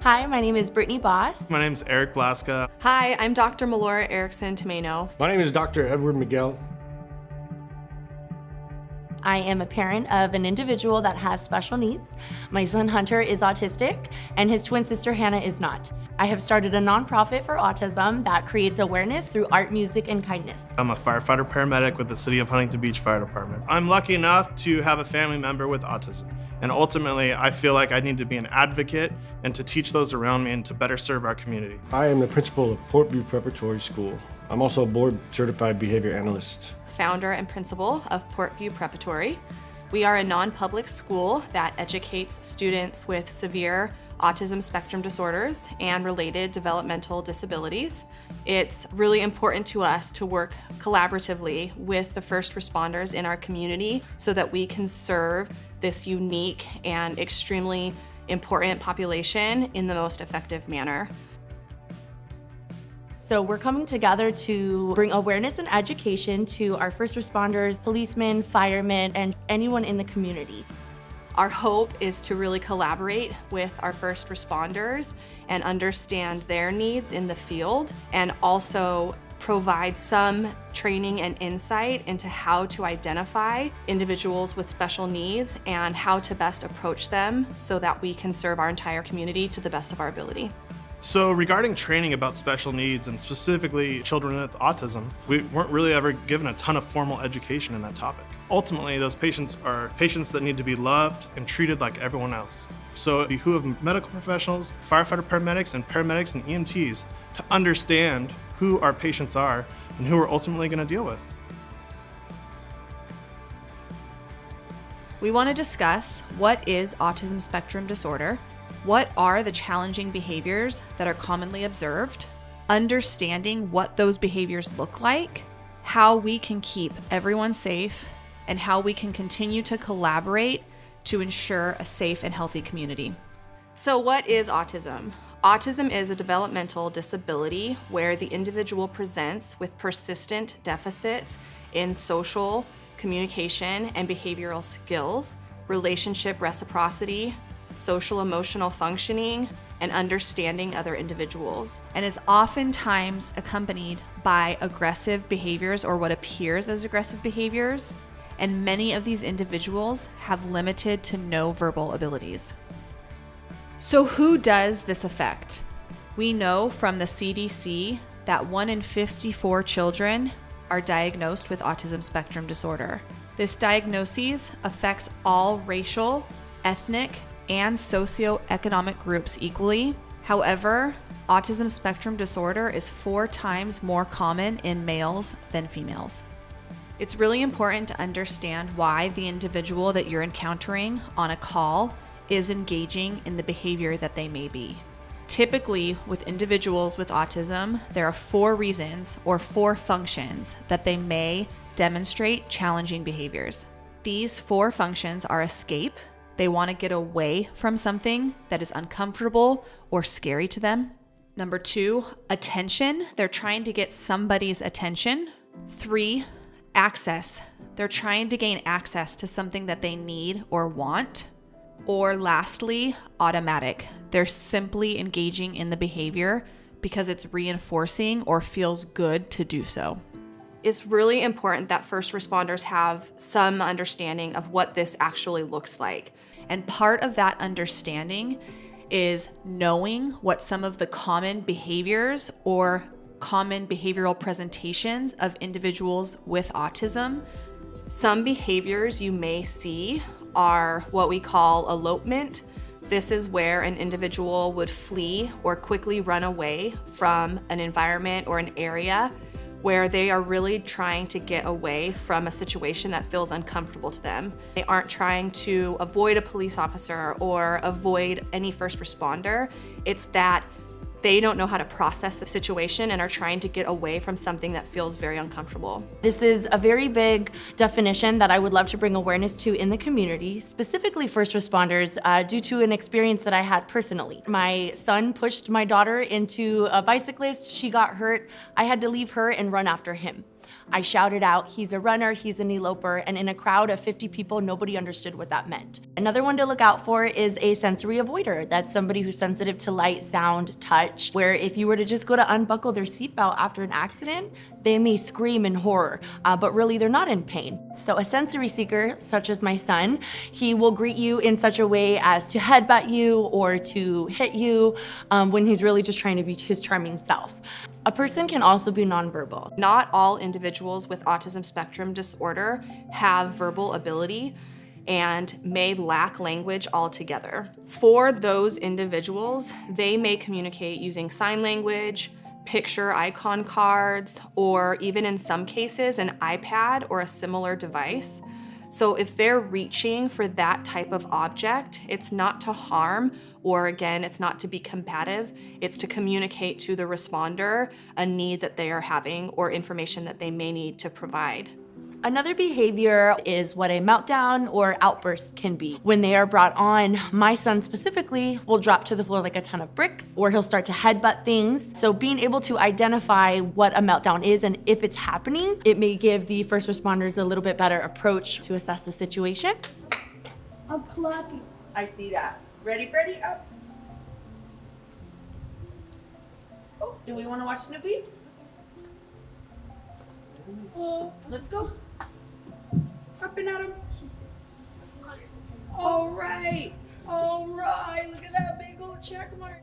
Hi, my name is Brittany Boss. My name is Eric Blaska. Hi, I'm Dr. Melora Erickson Tomeno. My name is Dr. Edward Miguel. I am a parent of an individual that has special needs. My son Hunter is autistic, and his twin sister Hannah is not. I have started a nonprofit for autism that creates awareness through art, music, and kindness. I'm a firefighter paramedic with the City of Huntington Beach Fire Department. I'm lucky enough to have a family member with autism, and ultimately I feel like I need to be an advocate and to teach those around me and to better serve our community. I am the principal of Portview Preparatory School. I'm also a board certified behavior analyst. Founder and principal of Portview Preparatory. We are a non-public school that educates students with severe autism spectrum disorders and related developmental disabilities. It's really important to us to work collaboratively with the first responders in our community so that we can serve this unique and extremely important population in the most effective manner. So we're coming together to bring awareness and education to our first responders, policemen, firemen, and anyone in the community. Our hope is to really collaborate with our first responders and understand their needs in the field, and also provide some training and insight into how to identify individuals with special needs and how to best approach them so that we can serve our entire community to the best of our ability. So regarding training about special needs and specifically children with autism, we weren't really ever given a ton of formal education in that topic. Ultimately, those patients are patients that need to be loved and treated like everyone else. So it behooves medical professionals, firefighter paramedics, and paramedics and EMTs to understand who our patients are and who we're ultimately going to deal with. We want to discuss what is autism spectrum disorder, what are the challenging behaviors that are commonly observed, understanding what those behaviors look like, how we can keep everyone safe, and how we can continue to collaborate to ensure a safe and healthy community. So what is autism? Autism is a developmental disability where the individual presents with persistent deficits in social, communication, and behavioral skills, relationship reciprocity, social emotional functioning, and understanding other individuals. And is oftentimes accompanied by aggressive behaviors or what appears as aggressive behaviors. And many of these individuals have limited to no verbal abilities. So who does this affect? We know from the CDC that 1 in 54 children are diagnosed with autism spectrum disorder. This diagnosis affects all racial, ethnic, and socioeconomic groups equally. However, autism spectrum disorder is 4 times more common in males than females. It's really important to understand why the individual that you're encountering on a call is engaging in the behavior that they may be. Typically, with individuals with autism, there are 4 reasons or 4 functions that they may demonstrate challenging behaviors. These 4 functions are escape. They want to get away from something that is uncomfortable or scary to them. Number 2, attention. They're trying to get somebody's attention. 3, access. They're trying to gain access to something that they need or want. Or lastly, automatic. They're simply engaging in the behavior because it's reinforcing or feels good to do so. It's really important that first responders have some understanding of what this actually looks like. And part of that understanding is knowing what some of the common behaviors or common behavioral presentations of individuals with autism. Some behaviors you may see are what we call elopement. This is where an individual would flee or quickly run away from an environment or an area where they are really trying to get away from a situation that feels uncomfortable to them. They aren't trying to avoid a police officer or avoid any first responder. It's that they don't know how to process the situation and are trying to get away from something that feels very uncomfortable. This is a very big definition that I would love to bring awareness to in the community, specifically first responders, due to an experience that I had personally. My son pushed my daughter into a bicyclist. She got hurt. I had to leave her and run after him. I shouted out, "He's a runner, he's an eloper," and in a crowd of 50 people, nobody understood what that meant. Another one to look out for is a sensory avoider. That's somebody who's sensitive to light, sound, touch, where if you were to just go to unbuckle their seatbelt after an accident, they may scream in horror, but really they're not in pain. So a sensory seeker, such as my son, he will greet you in such a way as to headbutt you or to hit you when he's really just trying to be his charming self. A person can also be nonverbal. Not all individuals with autism spectrum disorder have verbal ability and may lack language altogether. For those individuals, they may communicate using sign language, picture icon cards, or even in some cases, an iPad or a similar device. So if they're reaching for that type of object, it's not to harm, or again, it's not to be combative, it's to communicate to the responder a need that they are having or information that they may need to provide. Another behavior is what a meltdown or outburst can be. When they are brought on, my son specifically will drop to the floor like a ton of bricks, or he'll start to headbutt things. So being able to identify what a meltdown is and if it's happening, it may give the first responders a little bit better approach to assess the situation. I'm clapping. I see that. Ready, Freddy? Up. Oh, do we want to watch Snoopy? Let's go. Hopping at him. All right. Look at that big old check mark.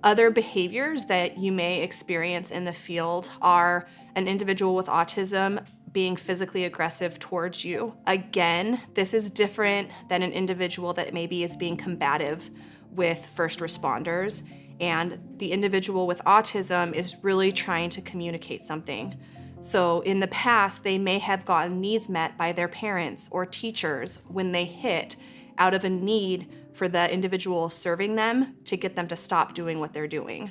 Other behaviors that you may experience in the field are an individual with autism being physically aggressive towards you. Again, this is different than an individual that maybe is being combative with first responders, and the individual with autism is really trying to communicate something. So in the past, they may have gotten needs met by their parents or teachers when they hit out of a need for the individual serving them to get them to stop doing what they're doing.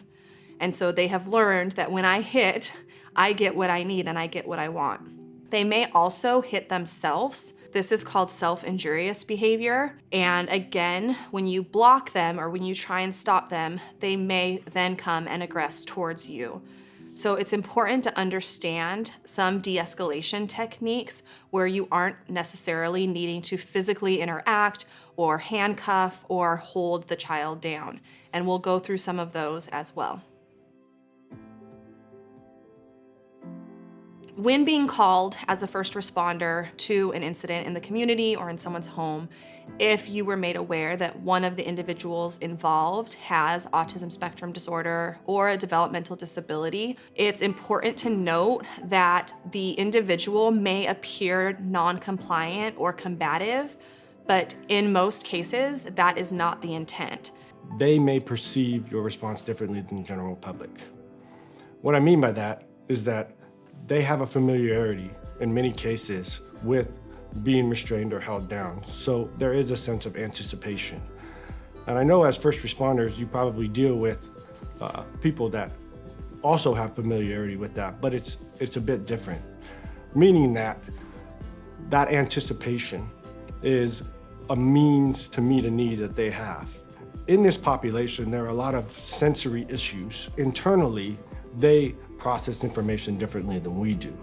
And so they have learned that when I hit, I get what I need and I get what I want. They may also hit themselves. This is called self-injurious behavior. And again, when you block them or when you try and stop them, they may then come and aggress towards you. So it's important to understand some de-escalation techniques where you aren't necessarily needing to physically interact or handcuff or hold the child down. And we'll go through some of those as well. When being called as a first responder to an incident in the community or in someone's home, if you were made aware that one of the individuals involved has autism spectrum disorder or a developmental disability, it's important to note that the individual may appear non-compliant or combative, but in most cases, that is not the intent. They may perceive your response differently than the general public. What I mean by that is that they have a familiarity in many cases with being restrained or held down. So there is a sense of anticipation. And I know as first responders, you probably deal with people that also have familiarity with that, but it's a bit different. Meaning that anticipation is a means to meet a need that they have. In this population, there are a lot of sensory issues. Internally, they process information differently than we do.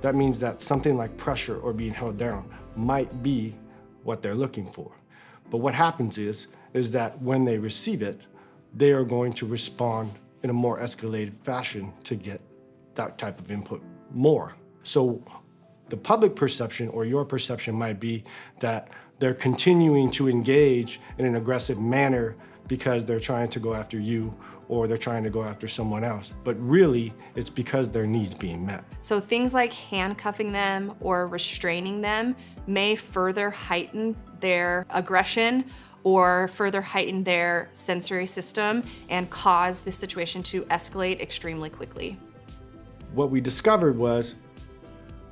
That means that something like pressure or being held down might be what they're looking for. But what happens is that when they receive it, they are going to respond in a more escalated fashion to get that type of input more. So the public perception or your perception might be that they're continuing to engage in an aggressive manner because they're trying to go after you or they're trying to go after someone else. But really, it's because their needs being met. So things like handcuffing them or restraining them may further heighten their aggression or further heighten their sensory system and cause the situation to escalate extremely quickly. What we discovered was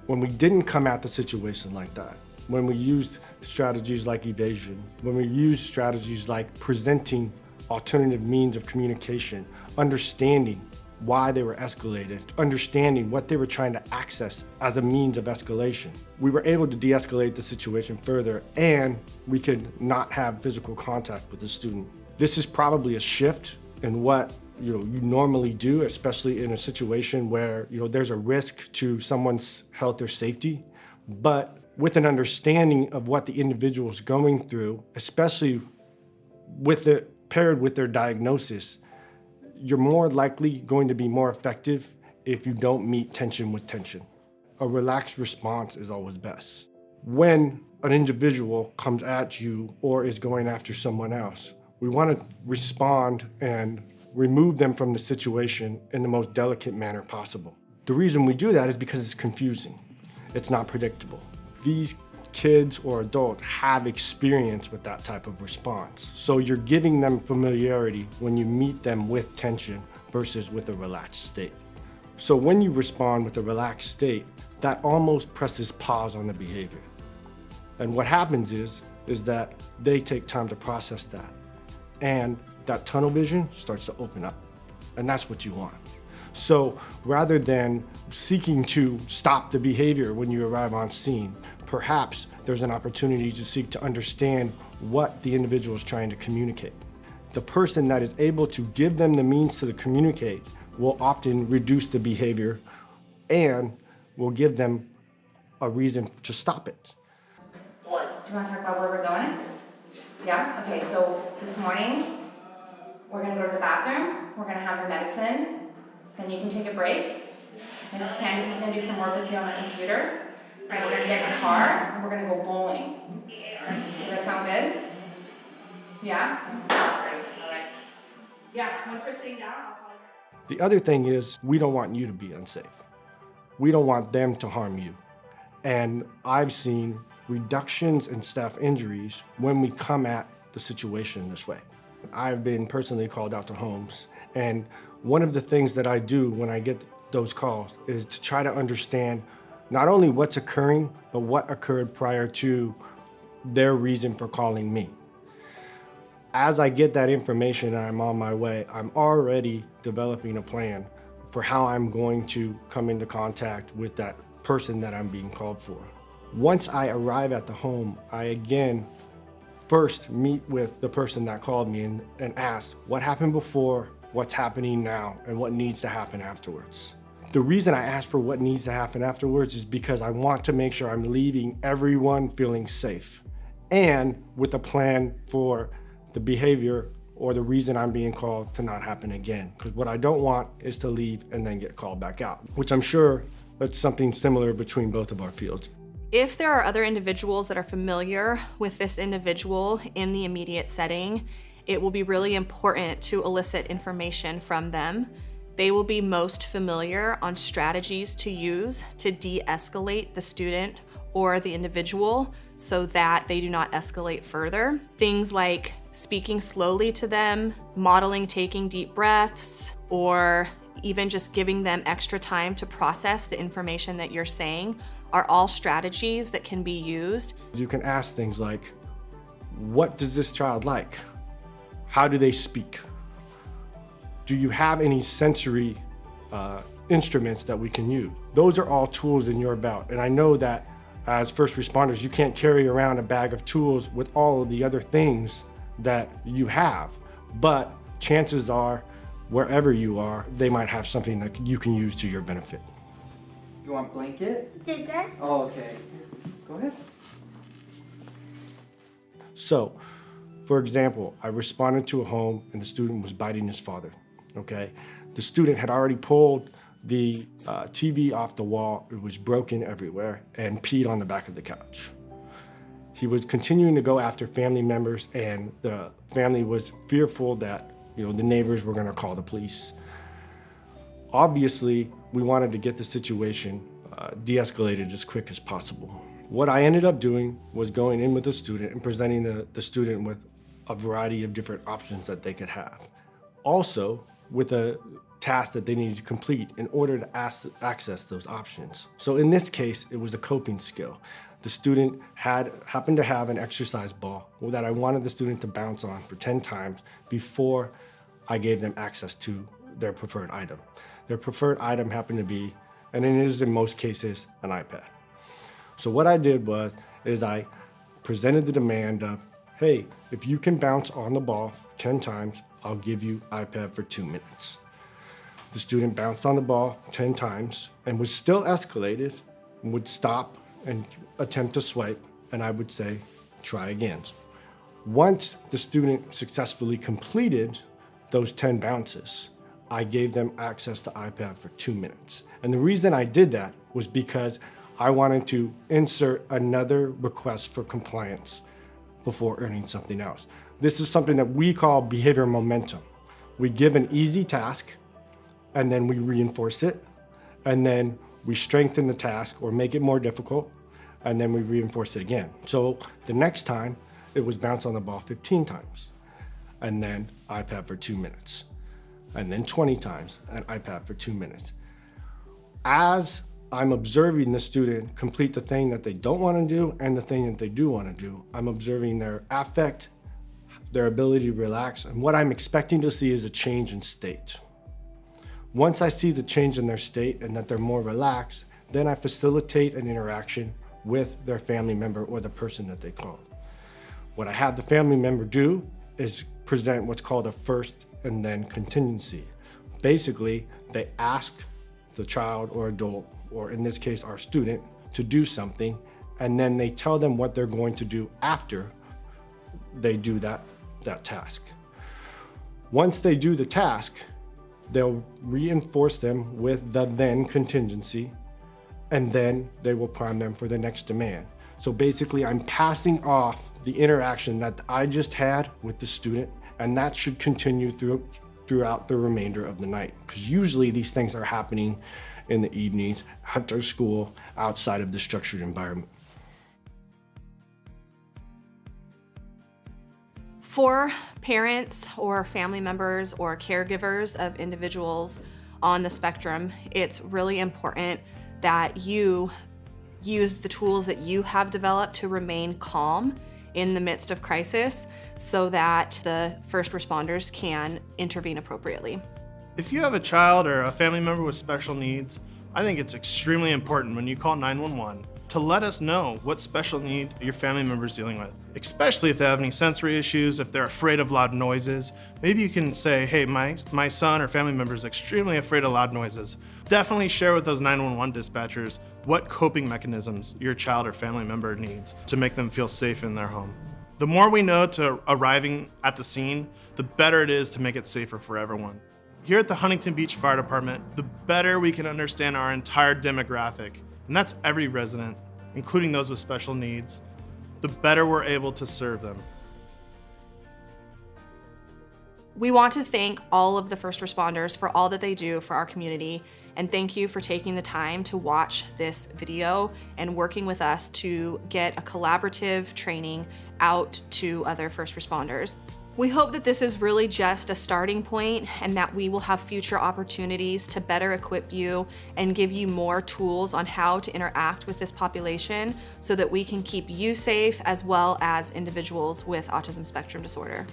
when we didn't come at the situation like that, when we used strategies like evasion, when we used strategies like presenting alternative means of communication, understanding why they were escalated, understanding what they were trying to access as a means of escalation, we were able to de-escalate the situation further, and we could not have physical contact with the student. This is probably a shift in what you normally do, especially in a situation where there's a risk to someone's health or safety. But with an understanding of what the individual is going through, especially paired with their diagnosis, you're more likely going to be more effective if you don't meet tension with tension. A relaxed response is always best. When an individual comes at you or is going after someone else, we want to respond and remove them from the situation in the most delicate manner possible. The reason we do that is because it's confusing. It's not predictable. These kids or adults have experience with that type of response. So you're giving them familiarity when you meet them with tension versus with a relaxed state. So when you respond with a relaxed state, that almost presses pause on the behavior. And what happens is that they take time to process that. And that tunnel vision starts to open up. And that's what you want. So rather than seeking to stop the behavior when you arrive on scene, perhaps there's an opportunity to seek to understand what the individual is trying to communicate. The person that is able to give them the means to communicate will often reduce the behavior and will give them a reason to stop it. Do you want to talk about where we're going? Yeah? Okay, so this morning, we're going to go to the bathroom, we're going to have your medicine, then you can take a break. Miss Candace is going to do some work with you on the computer. All right, we're going to get in the car, and we're going to go bowling. Does that sound good? Yeah? Awesome. All right. Yeah, once we're sitting down, I'll call you. The other thing is, we don't want you to be unsafe. We don't want them to harm you. And I've seen reductions in staff injuries when we come at the situation this way. I've been personally called out to homes, and one of the things that I do when I get those calls is to try to understand not only what's occurring, but what occurred prior to their reason for calling me. As I get that information and I'm on my way, I'm already developing a plan for how I'm going to come into contact with that person that I'm being called for. Once I arrive at the home, I again first meet with the person that called me and ask what happened before, what's happening now, and what needs to happen afterwards. The reason I ask for what needs to happen afterwards is because I want to make sure I'm leaving everyone feeling safe and with a plan for the behavior or the reason I'm being called to not happen again. Because what I don't want is to leave and then get called back out, which I'm sure that's something similar between both of our fields. If there are other individuals that are familiar with this individual in the immediate setting, it will be really important to elicit information from them. They will be most familiar on strategies to use to de-escalate the student or the individual so that they do not escalate further. Things like speaking slowly to them, modeling taking deep breaths, or even just giving them extra time to process the information that you're saying are all strategies that can be used. You can ask things like, what does this child like? How do they speak? Do you have any sensory instruments that we can use? Those are all tools in your belt. And I know that as first responders, you can't carry around a bag of tools with all of the other things that you have. But chances are, wherever you are, they might have something that you can use to your benefit. You want blanket? Did that? Oh, okay. Go ahead. So, for example, I responded to a home and the student was biting his father, okay? The student had already pulled the TV off the wall, it was broken everywhere, and peed on the back of the couch. He was continuing to go after family members, and the family was fearful that the neighbors were gonna call the police. Obviously, we wanted to get the situation de-escalated as quick as possible. What I ended up doing was going in with the student and presenting the student with a variety of different options that they could have. Also, with a task that they needed to complete in order to access those options. So in this case, it was a coping skill. The student happened to have an exercise ball that I wanted the student to bounce on for 10 times before I gave them access to their preferred item. Their preferred item happened to be, and it is in most cases, an iPad. So what I did is I presented the demand of, hey, if you can bounce on the ball 10 times, I'll give you iPad for 2 minutes. The student bounced on the ball 10 times and was still escalated, and would stop and attempt to swipe, and I would say, try again. Once the student successfully completed those 10 bounces, I gave them access to iPad for 2 minutes. And the reason I did that was because I wanted to insert another request for compliance before earning something else. This is something that we call behavior momentum. We give an easy task, and then we reinforce it, and then we strengthen the task or make it more difficult, and then we reinforce it again. So the next time, it was bounce on the ball 15 times, and then iPad for 2 minutes, and then 20 times, and iPad for 2 minutes. As I'm observing the student complete the thing that they don't want to do and the thing that they do want to do, I'm observing their affect, their ability to relax, and what I'm expecting to see is a change in state. Once I see the change in their state and that they're more relaxed, then I facilitate an interaction with their family member or the person that they called. What I have the family member do is present what's called a first and then contingency. Basically, they ask the child or adult, or in this case, our student, to do something, and then they tell them what they're going to do after they do that task. Once they do the task, they'll reinforce them with the then contingency, and then they will prime them for the next demand. So basically, I'm passing off the interaction that I just had with the student, and that should continue throughout the remainder of the night. Because usually these things are happening in the evenings, after school, outside of the structured environment. For parents or family members or caregivers of individuals on the spectrum, it's really important that you use the tools that you have developed to remain calm in the midst of crisis so that the first responders can intervene appropriately. If you have a child or a family member with special needs, I think it's extremely important when you call 911 to let us know what special need your family member is dealing with, especially if they have any sensory issues, if they're afraid of loud noises. Maybe you can say, hey, my son or family member is extremely afraid of loud noises. Definitely share with those 911 dispatchers what coping mechanisms your child or family member needs to make them feel safe in their home. The more we know to arriving at the scene, the better it is to make it safer for everyone. Here at the Huntington Beach Fire Department, the better we can understand our entire demographic, and that's every resident, including those with special needs, the better we're able to serve them. We want to thank all of the first responders for all that they do for our community, and thank you for taking the time to watch this video and working with us to get a collaborative training out to other first responders. We hope that this is really just a starting point and that we will have future opportunities to better equip you and give you more tools on how to interact with this population so that we can keep you safe as well as individuals with autism spectrum disorder.